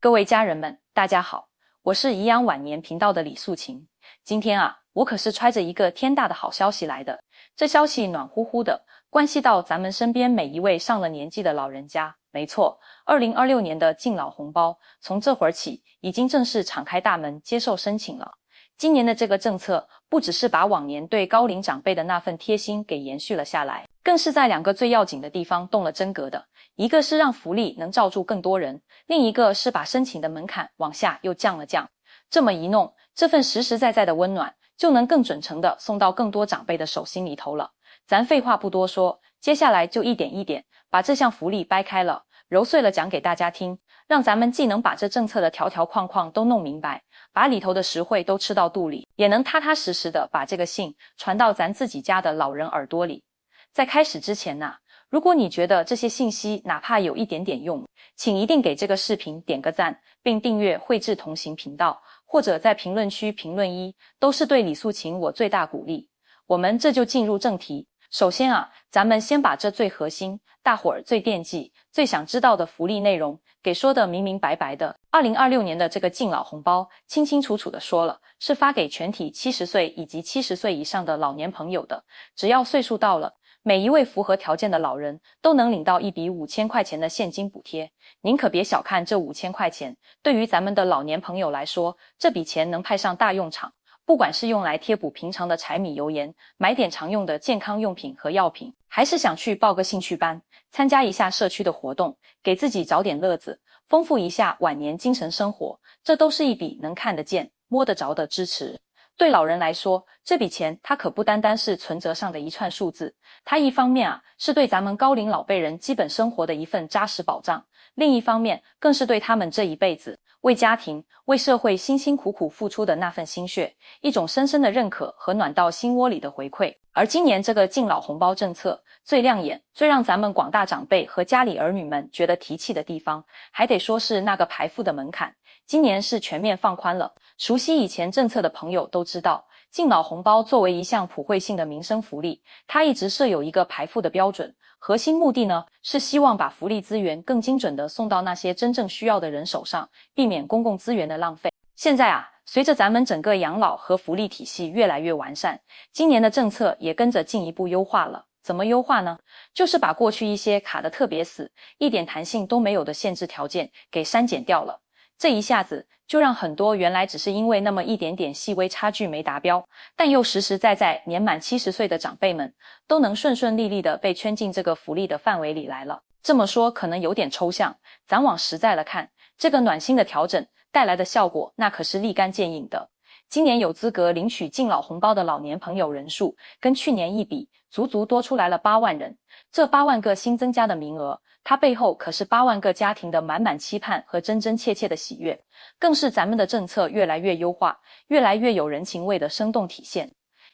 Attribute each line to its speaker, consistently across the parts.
Speaker 1: 各位家人们，大家好，我是颐养晚年频道的李素琴。今天我可是揣着一个天大的好消息来的。这消息暖乎乎的，关系到咱们身边每一位上了年纪的老人家。没错，2026年的敬老红包从这会儿起已经正式敞开大门接受申请了。今年的这个政策不只是把往年对高龄长辈的那份贴心给延续了下来，更是在两个最要紧的地方动了真格的。一个是让福利能罩住更多人，另一个是把申请的门槛往下又降了降。这么一弄，这份实实在在的温暖就能更准诚地送到更多长辈的手心里头了。咱废话不多说，接下来就一点一点把这项福利掰开了揉碎了讲给大家听，让咱们既能把这政策的条条框框都弄明白，把里头的实惠都吃到肚里，也能踏踏实实的把这个信传到咱自己家的老人耳朵里。在开始之前如果你觉得这些信息哪怕有一点点用，请一定给这个视频点个赞，并订阅慧智同行频道，或者在评论区评论1，都是对李素琴我最大鼓励。我们这就进入正题。首先咱们先把这最核心、大伙儿最惦记、最想知道的福利内容给说得明明白白的。2026年的这个敬老红包清清楚楚地说了，是发给全体70岁以及70岁以上的老年朋友的。只要岁数到了，每一位符合条件的老人都能领到一笔5000块钱的现金补贴。您可别小看这5000块钱，对于咱们的老年朋友来说，这笔钱能派上大用场。不管是用来贴补平常的柴米油盐，买点常用的健康用品和药品，还是想去报个兴趣班，参加一下社区的活动，给自己找点乐子，丰富一下晚年精神生活，这都是一笔能看得见、摸得着的支持。对老人来说，这笔钱它可不单单是存折上的一串数字，它一方面是对咱们高龄老辈人基本生活的一份扎实保障，另一方面更是对他们这一辈子为家庭、为社会辛辛苦苦付出的那份心血，一种深深的认可和暖到心窝里的回馈。而今年这个敬老红包政策最亮眼、最让咱们广大长辈和家里儿女们觉得提气的地方，还得说是那个排付的门槛。今年是全面放宽了。熟悉以前政策的朋友都知道，敬老红包作为一项普惠性的民生福利，它一直设有一个排付的标准，核心目的呢是希望把福利资源更精准地送到那些真正需要的人手上，避免公共资源的浪费。现在随着咱们整个养老和福利体系越来越完善，今年的政策也跟着进一步优化了。怎么优化呢？就是把过去一些卡得特别死、一点弹性都没有的限制条件给删减掉了。这一下子就让很多原来只是因为那么一点点细微差距没达标，但又实实在在年满70岁的长辈们，都能顺顺利利地被圈进这个福利的范围里来了。这么说可能有点抽象，咱往实在了看，这个暖心的调整带来的效果那可是立竿见影的。今年有资格领取敬老红包的老年朋友人数跟去年一比，足足多出来了8万人。这8万个新增加的名额，它背后可是8万个家庭的满满期盼和真真切切的喜悦，更是咱们的政策越来越优化，越来越有人情味的生动体现。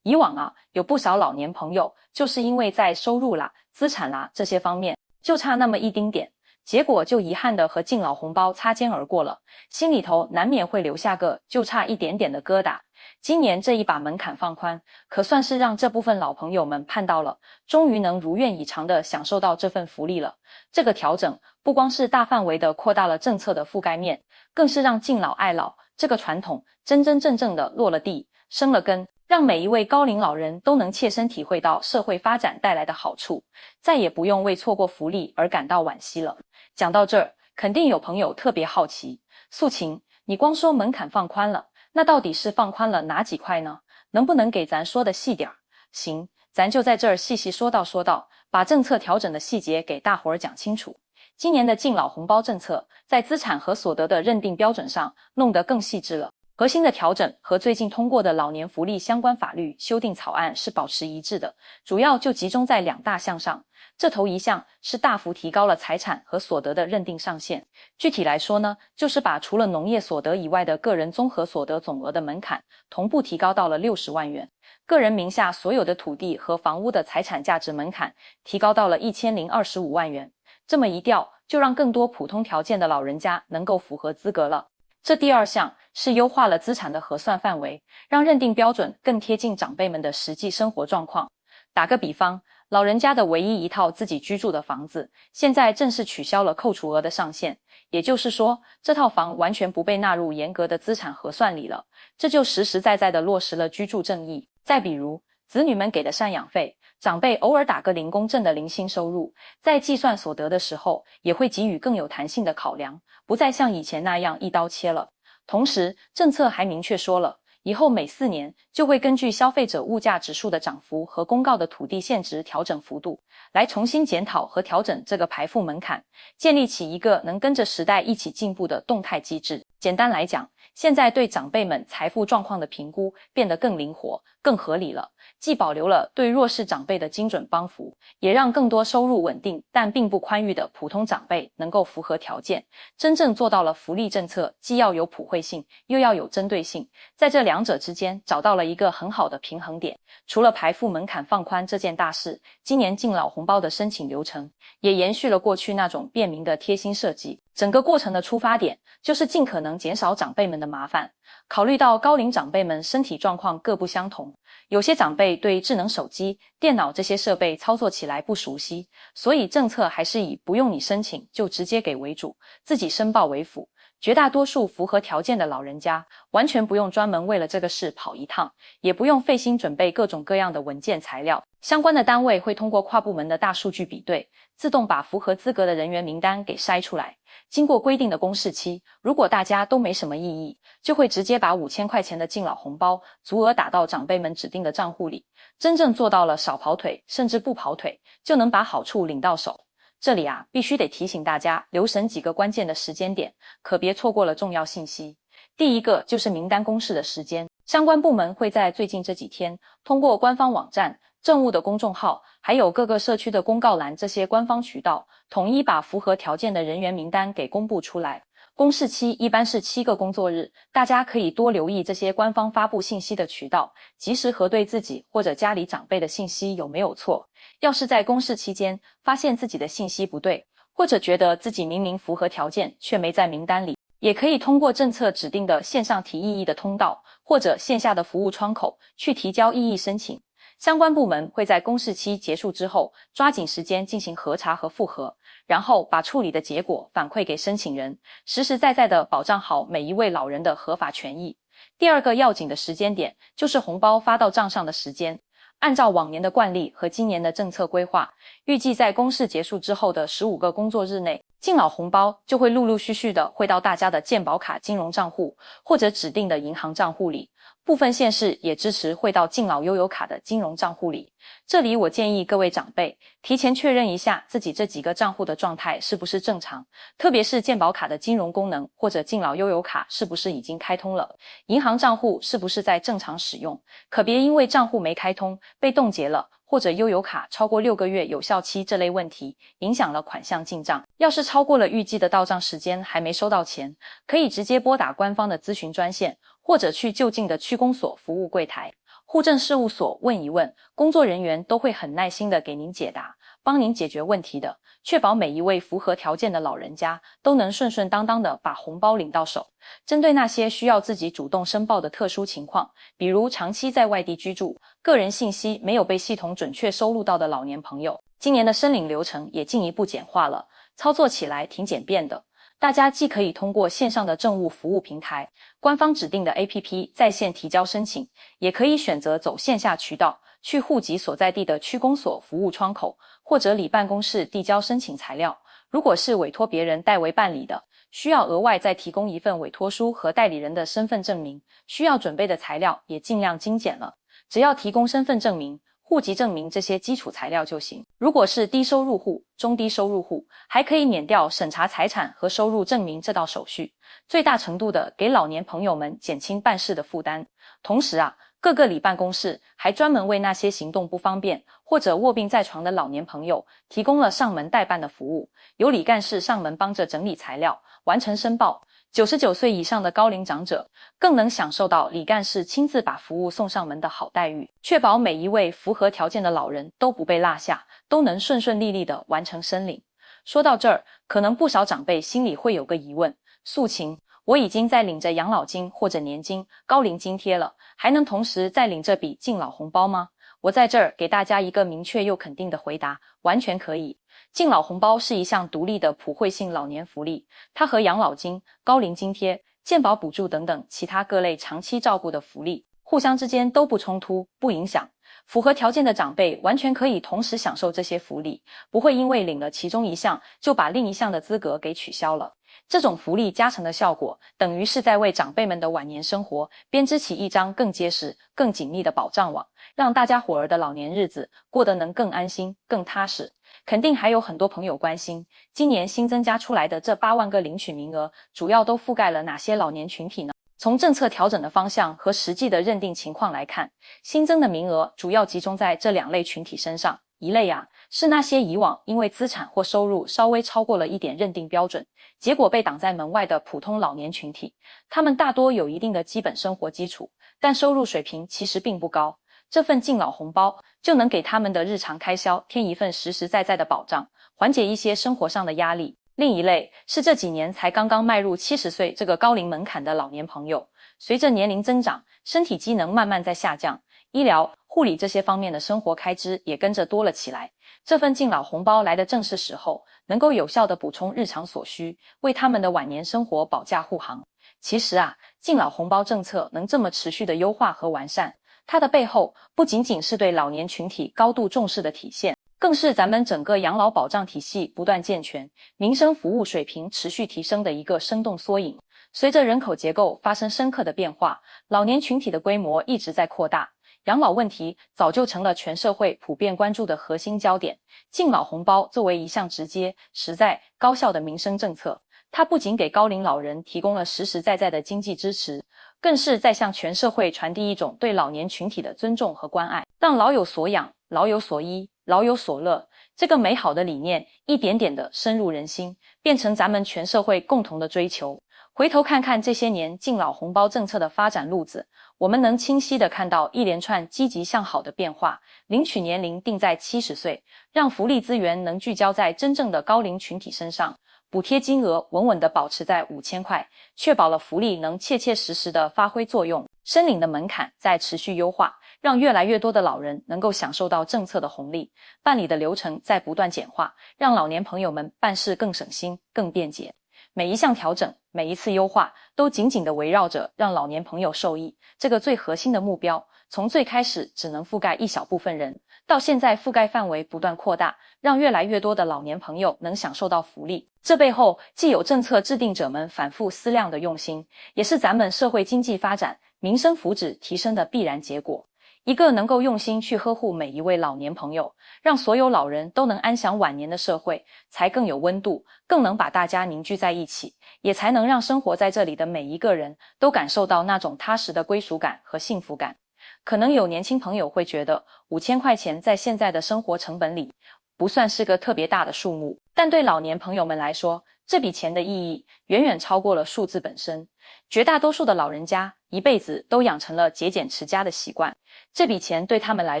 Speaker 1: 以往有不少老年朋友就是因为在收入资产这些方面就差那么一丁点，结果就遗憾的和敬老红包擦肩而过了，心里头难免会留下个就差一点点的疙瘩。今年这一把门槛放宽，可算是让这部分老朋友们盼到了，终于能如愿以偿地享受到这份福利了。这个调整不光是大范围地扩大了政策的覆盖面，更是让敬老爱老这个传统真真正正地落了地、生了根，让每一位高龄老人都能切身体会到社会发展带来的好处，再也不用为错过福利而感到惋惜了。讲到这儿，肯定有朋友特别好奇，素琴，你光说门槛放宽了，那到底是放宽了哪几块呢？能不能给咱说的细点儿？行，咱就在这儿细细说道，把政策调整的细节给大伙儿讲清楚。今年的敬老红包政策在资产和所得的认定标准上弄得更细致了，核心的调整和最近通过的老年福利相关法律修订草案是保持一致的，主要就集中在2大项上。这头一项是大幅提高了财产和所得的认定上限，具体来说呢，就是把除了农业所得以外的个人综合所得总额的门槛同步提高到了60万元，个人名下所有的土地和房屋的财产价值门槛提高到了1025万元。这么一调，就让更多普通条件的老人家能够符合资格了。这第2项是优化了资产的核算范围，让认定标准更贴近长辈们的实际生活状况。打个比方，老人家的唯一一套自己居住的房子，现在正式取消了扣除额的上限，也就是说，这套房完全不被纳入严格的资产核算里了，这就实实在在地落实了居住正义。再比如，子女们给的赡养费，长辈偶尔打个零工挣的零星收入，在计算所得的时候，也会给予更有弹性的考量，不再像以前那样一刀切了。同时，政策还明确说了，以后每4年就会根据消费者物价指数的涨幅和公告的土地现值调整幅度，来重新检讨和调整这个排富门槛，建立起一个能跟着时代一起进步的动态机制。简单来讲，现在对长辈们财富状况的评估变得更灵活、更合理了，既保留了对弱势长辈的精准帮扶，也让更多收入稳定但并不宽裕的普通长辈能够符合条件，真正做到了福利政策既要有普惠性，又要有针对性，在这两者之间找到了一个很好的平衡点。除了排富门槛放宽这件大事，今年敬老红包的申请流程也延续了过去那种便民的贴心设计，整个过程的出发点就是尽可能减少长辈们的麻烦。考虑到高龄长辈们身体状况各不相同，有些长辈对智能手机、电脑这些设备操作起来不熟悉，所以政策还是以不用你申请就直接给为主，自己申报为辅。绝大多数符合条件的老人家完全不用专门为了这个事跑一趟，也不用费心准备各种各样的文件材料，相关的单位会通过跨部门的大数据比对，自动把符合资格的人员名单给筛出来。经过规定的公示期，如果大家都没什么异议，就会直接把5000块钱的敬老红包足额打到长辈们指定的账户里，真正做到了少跑腿，甚至不跑腿，就能把好处领到手。这里必须得提醒大家留神几个关键的时间点，可别错过了重要信息。第一个就是名单公示的时间，相关部门会在最近这几天通过官方网站、政务的公众号，还有各个社区的公告栏这些官方渠道，统一把符合条件的人员名单给公布出来。公示期一般是7个工作日，大家可以多留意这些官方发布信息的渠道，及时核对自己或者家里长辈的信息有没有错。要是在公示期间发现自己的信息不对，或者觉得自己明明符合条件却没在名单里，也可以通过政策指定的线上提异议的通道，或者线下的服务窗口去提交异议申请。相关部门会在公示期结束之后，抓紧时间进行核查和复核，然后把处理的结果反馈给申请人，实实在在地保障好每一位老人的合法权益。第二个要紧的时间点就是红包发到账上的时间。按照往年的惯例和今年的政策规划，预计在公示结束之后的15个工作日内，敬老红包就会陆陆续续的汇到大家的健保卡金融账户或者指定的银行账户里。部分县市也支持汇到敬老悠游卡的金融账户里。这里我建议各位长辈提前确认一下自己这几个账户的状态是不是正常，特别是健保卡的金融功能或者敬老悠游卡是不是已经开通了，银行账户是不是在正常使用，可别因为账户没开通被冻结了，或者悠游卡超过6个月有效期这类问题影响了款项进账。要是超过了预计的到账时间还没收到钱，可以直接拨打官方的咨询专线，或者去就近的区公所服务柜台、户政事务所问一问，工作人员都会很耐心的给您解答，帮您解决问题的，确保每一位符合条件的老人家都能顺顺当当的把红包领到手。针对那些需要自己主动申报的特殊情况，比如长期在外地居住，个人信息没有被系统准确收录到的老年朋友，今年的申领流程也进一步简化了，操作起来挺简便的。大家既可以通过线上的政务服务平台、官方指定的 APP 在线提交申请，也可以选择走线下渠道，去户籍所在地的区公所服务窗口或者里办公室递交申请材料。如果是委托别人代为办理的，需要额外再提供一份委托书和代理人的身份证明，需要准备的材料也尽量精简了，只要提供身份证明、户籍证明这些基础材料就行。如果是低收入户、中低收入户，还可以免掉审查财产和收入证明这道手续，最大程度的给老年朋友们减轻办事的负担。同时各个里办公室还专门为那些行动不方便或者卧病在床的老年朋友提供了上门代办的服务，由李干事上门帮着整理材料，完成申报。99岁以上的高龄长者更能享受到李干事亲自把服务送上门的好待遇，确保每一位符合条件的老人都不被落下，都能顺顺利利地完成申领。说到这儿，可能不少长辈心里会有个疑问，素琴，我已经在领着养老金或者年金、高龄津贴了，还能同时再领这笔敬老红包吗？我在这儿给大家一个明确又肯定的回答，完全可以。敬老红包是一项独立的普惠性老年福利，它和养老金、高龄津贴、健保补助等等其他各类长期照顾的福利互相之间都不冲突、不影响。符合条件的长辈完全可以同时享受这些福利，不会因为领了其中一项就把另一项的资格给取消了。这种福利加成的效果，等于是在为长辈们的晚年生活编织起一张更结实、更紧密的保障网，让大家伙儿的老年日子过得能更安心、更踏实。肯定还有很多朋友关心，今年新增加出来的这8万个领取名额，主要都覆盖了哪些老年群体呢？从政策调整的方向和实际的认定情况来看，新增的名额主要集中在这2类群体身上。一类是那些以往因为资产或收入稍微超过了一点认定标准，结果被挡在门外的普通老年群体。他们大多有一定的基本生活基础，但收入水平其实并不高。这份敬老红包就能给他们的日常开销添一份实实在在的保障，缓解一些生活上的压力。另一类是这几年才刚刚迈入70岁这个高龄门槛的老年朋友，随着年龄增长，身体机能慢慢在下降，医疗、护理这些方面的生活开支也跟着多了起来。这份敬老红包来的正是时候，能够有效地补充日常所需，为他们的晚年生活保驾护航。其实敬老红包政策能这么持续的优化和完善，它的背后不仅仅是对老年群体高度重视的体现，更是咱们整个养老保障体系不断健全、民生服务水平持续提升的一个生动缩影。随着人口结构发生深刻的变化，老年群体的规模一直在扩大，养老问题早就成了全社会普遍关注的核心焦点。敬老红包作为一项直接、实在、高效的民生政策，它不仅给高龄老人提供了实实在在的经济支持，更是在向全社会传递一种对老年群体的尊重和关爱，让老有所养、老有所依、老有所乐，这个美好的理念一点点地深入人心，变成咱们全社会共同的追求。回头看看这些年敬老红包政策的发展路子，我们能清晰地看到一连串积极向好的变化。领取年龄定在70岁，让福利资源能聚焦在真正的高龄群体身上，补贴金额稳稳地保持在5000块，确保了福利能切切实实地发挥作用。申领的门槛在持续优化，让越来越多的老人能够享受到政策的红利，办理的流程在不断简化，让老年朋友们办事更省心、更便捷。每一项调整，每一次优化，都紧紧地围绕着让老年朋友受益这个最核心的目标。从最开始只能覆盖一小部分人，到现在覆盖范围不断扩大，让越来越多的老年朋友能享受到福利。这背后既有政策制定者们反复思量的用心，也是咱们社会经济发展、民生福祉提升的必然结果。一个能够用心去呵护每一位老年朋友，让所有老人都能安享晚年的社会，才更有温度，更能把大家凝聚在一起，也才能让生活在这里的每一个人都感受到那种踏实的归属感和幸福感。可能有年轻朋友会觉得5000块钱在现在的生活成本里不算是个特别大的数目，但对老年朋友们来说，这笔钱的意义远远超过了数字本身。绝大多数的老人家一辈子都养成了节俭持家的习惯，这笔钱对他们来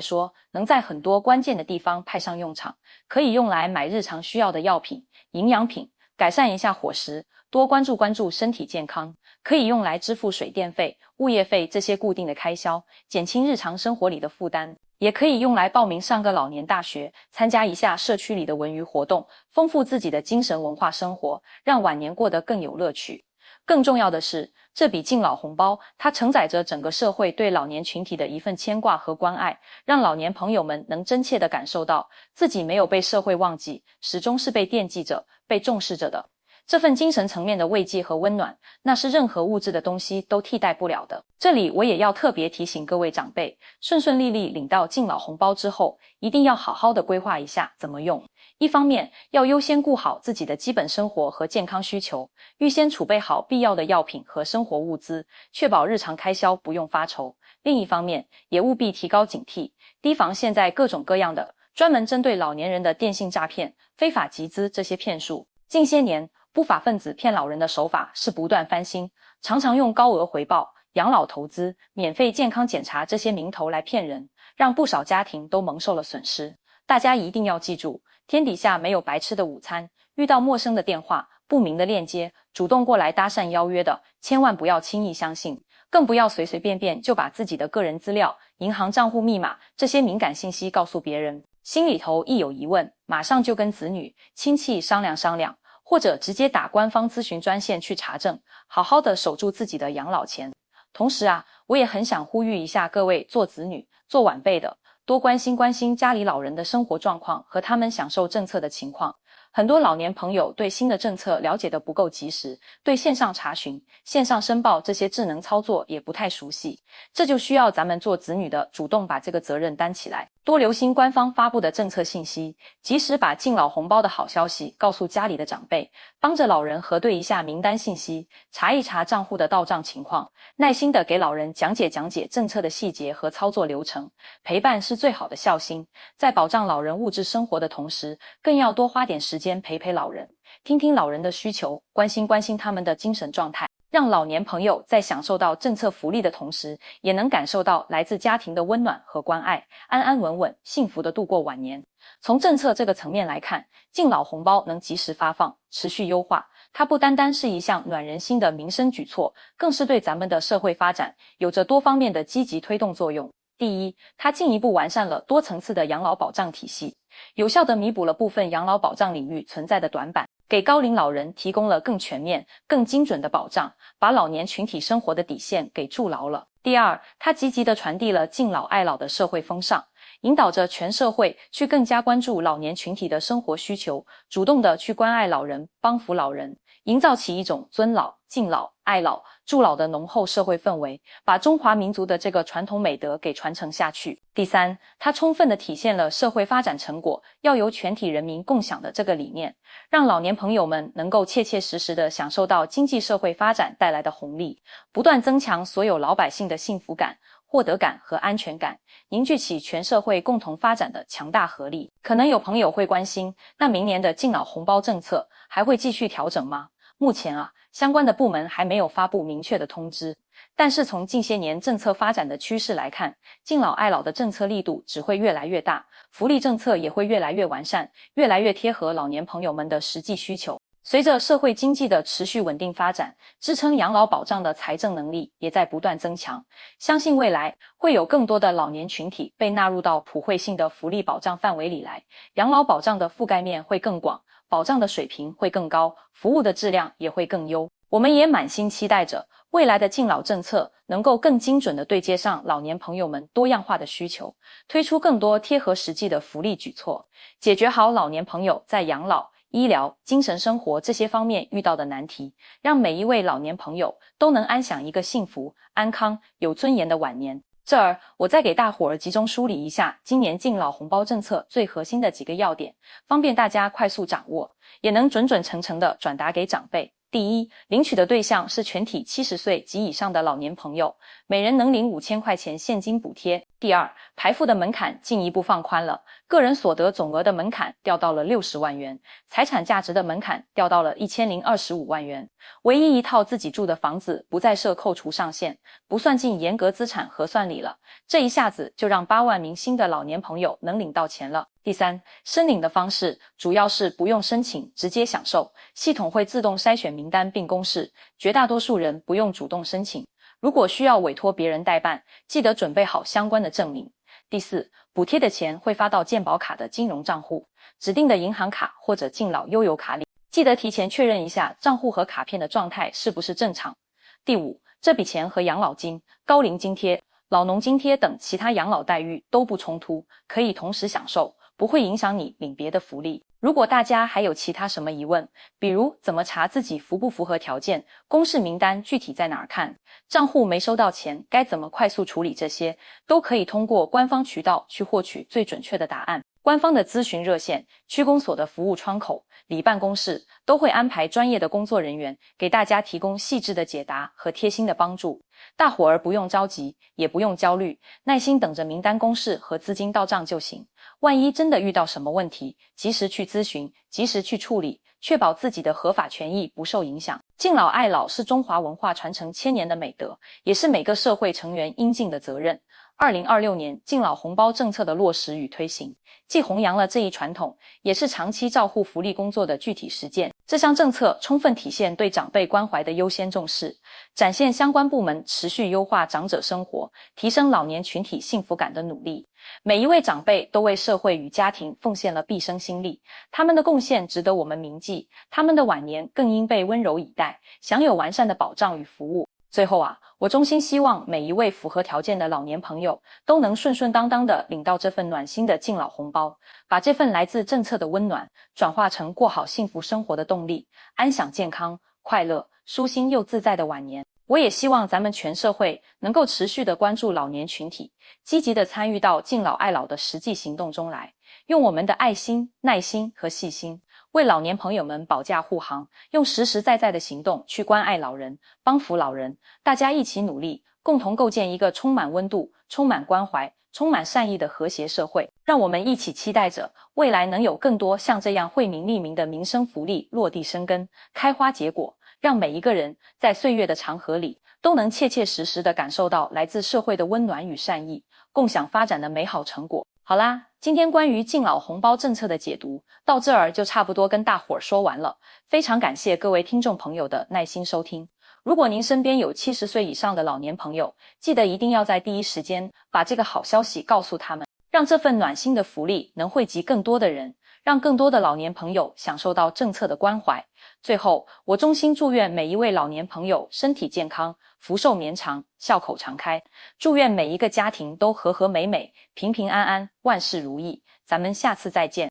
Speaker 1: 说能在很多关键的地方派上用场，可以用来买日常需要的药品、营养品，改善一下伙食，多关注身体健康，可以用来支付水电费、物业费这些固定的开销，减轻日常生活里的负担，也可以用来报名上个老年大学，参加一下社区里的文娱活动，丰富自己的精神文化生活，让晚年过得更有乐趣。更重要的是，这笔敬老红包它承载着整个社会对老年群体的一份牵挂和关爱，让老年朋友们能真切地感受到自己没有被社会忘记，始终是被惦记着、被重视着的。这份精神层面的慰藉和温暖，那是任何物质的东西都替代不了的。这里我也要特别提醒各位长辈，顺顺利利领到敬老红包之后，一定要好好的规划一下怎么用。一方面要优先顾好自己的基本生活和健康需求，预先储备好必要的药品和生活物资，确保日常开销不用发愁。另一方面也务必提高警惕，提防现在各种各样的专门针对老年人的电信诈骗、非法集资这些骗术。近些年不法分子骗老人的手法是不断翻新，常常用高额回报、养老投资、免费健康检查这些名头来骗人，让不少家庭都蒙受了损失。大家一定要记住，天底下没有白吃的午餐，遇到陌生的电话、不明的链接，主动过来搭讪邀约的，千万不要轻易相信，更不要随随便便就把自己的个人资料、银行账户密码这些敏感信息告诉别人。心里头一有疑问，马上就跟子女、亲戚商量商量，或者直接打官方咨询专线去查证，好好的守住自己的养老钱。同时啊，我也很想呼吁一下各位做子女、做晚辈的，多关心关心家里老人的生活状况和他们享受政策的情况。很多老年朋友对新的政策了解得不够及时，对线上查询、线上申报这些智能操作也不太熟悉，这就需要咱们做子女的主动把这个责任担起来，多留心官方发布的政策信息，及时把敬老红包的好消息告诉家里的长辈，帮着老人核对一下名单信息，查一查账户的到账情况，耐心地给老人讲解政策的细节和操作流程。陪伴是最好的孝心，在保障老人物质生活的同时，更要多花点时间陪陪老人，听听老人的需求，关心他们的精神状态，让老年朋友在享受到政策福利的同时，也能感受到来自家庭的温暖和关爱，安安稳稳、幸福地度过晚年。从政策这个层面来看，敬老红包能及时发放、持续优化，它不单单是一项暖人心的民生举措，更是对咱们的社会发展有着多方面的积极推动作用。第一，它进一步完善了多层次的养老保障体系，有效地弥补了部分养老保障领域存在的短板，给高龄老人提供了更全面、更精准的保障，把老年群体生活的底线给筑牢了。第二，它积极地传递了敬老爱老的社会风尚，引导着全社会去更加关注老年群体的生活需求，主动地去关爱老人、帮扶老人，营造起一种尊老、敬老、爱老、助老的浓厚社会氛围，把中华民族的这个传统美德给传承下去。第三，它充分地体现了社会发展成果要由全体人民共享的这个理念，让老年朋友们能够切切实实地享受到经济社会发展带来的红利，不断增强所有老百姓的幸福感、获得感和安全感，凝聚起全社会共同发展的强大合力。可能有朋友会关心，那明年的敬老红包政策还会继续调整吗？目前啊，相关的部门还没有发布明确的通知，但是从近些年政策发展的趋势来看，敬老爱老的政策力度只会越来越大，福利政策也会越来越完善，越来越贴合老年朋友们的实际需求。随着社会经济的持续稳定发展，支撑养老保障的财政能力也在不断增强，相信未来会有更多的老年群体被纳入到普惠性的福利保障范围里来，养老保障的覆盖面会更广，保障的水平会更高，服务的质量也会更优。我们也满心期待着未来的敬老政策能够更精准地对接上老年朋友们多样化的需求，推出更多贴合实际的福利举措，解决好老年朋友在养老、医疗、精神生活这些方面遇到的难题，让每一位老年朋友都能安享一个幸福、安康、有尊严的晚年。这儿我再给大伙儿集中梳理一下今年敬老红包政策最核心的几个要点，方便大家快速掌握，也能准准诚诚地转达给长辈。第一，领取的对象是全体70岁及以上的老年朋友，每人能领5000块钱现金补贴。第二，排付的门槛进一步放宽了，个人所得总额的门槛调到了60万元，财产价值的门槛调到了1025万元，唯一一套自己住的房子不再设扣除上限，不算进严格资产核算里了，这一下子就让8万名新的老年朋友能领到钱了。第三，申领的方式主要是不用申请，直接享受，系统会自动筛选名单并公示，绝大多数人不用主动申请。如果需要委托别人代办，记得准备好相关的证明。第四，补贴的钱会发到健保卡的金融账户、指定的银行卡或者敬老悠游卡里，记得提前确认一下账户和卡片的状态是不是正常。第五，这笔钱和养老金、高龄津贴、老农津贴等其他养老待遇都不冲突，可以同时享受，不会影响你领别的福利。如果大家还有其他什么疑问，比如怎么查自己符不符合条件，公示名单具体在哪儿看，账户没收到钱该怎么快速处理，这些都可以通过官方渠道去获取最准确的答案。官方的咨询热线、区公所的服务窗口、里办公室都会安排专业的工作人员给大家提供细致的解答和贴心的帮助。大伙儿不用着急，也不用焦虑，耐心等着名单公示和资金到账就行。万一真的遇到什么问题，及时去咨询，及时去处理，确保自己的合法权益不受影响。敬老爱老是中华文化传承千年的美德，也是每个社会成员应尽的责任。2026年敬老红包政策的落实与推行，既弘扬了这一传统，也是长期照护福利工作的具体实践。这项政策充分体现对长辈关怀的优先重视，展现相关部门持续优化长者生活、提升老年群体幸福感的努力。每一位长辈都为社会与家庭奉献了毕生心力，他们的贡献值得我们铭记，他们的晚年更应被温柔以待，享有完善的保障与服务。最后我衷心希望每一位符合条件的老年朋友都能顺顺当当地领到这份暖心的敬老红包，把这份来自政策的温暖转化成过好幸福生活的动力，安享健康、快乐、舒心又自在的晚年。我也希望咱们全社会能够持续地关注老年群体，积极地参与到敬老爱老的实际行动中来，用我们的爱心、耐心和细心为老年朋友们保驾护航，用实实在在的行动去关爱老人，帮扶老人。大家一起努力，共同构建一个充满温度、充满关怀、充满善意的和谐社会。让我们一起期待着未来能有更多像这样惠民利民的民生福利落地生根、开花结果，让每一个人在岁月的长河里都能切切实实地感受到来自社会的温暖与善意，共享发展的美好成果。好啦，今天关于敬老红包政策的解读到这儿就差不多跟大伙儿说完了，非常感谢各位听众朋友的耐心收听。如果您身边有70岁以上的老年朋友，记得一定要在第一时间把这个好消息告诉他们，让这份暖心的福利能惠及更多的人，让更多的老年朋友享受到政策的关怀。最后，我衷心祝愿每一位老年朋友身体健康，福寿绵长，笑口常开。祝愿每一个家庭都和和美美，平平安安，万事如意。咱们下次再见。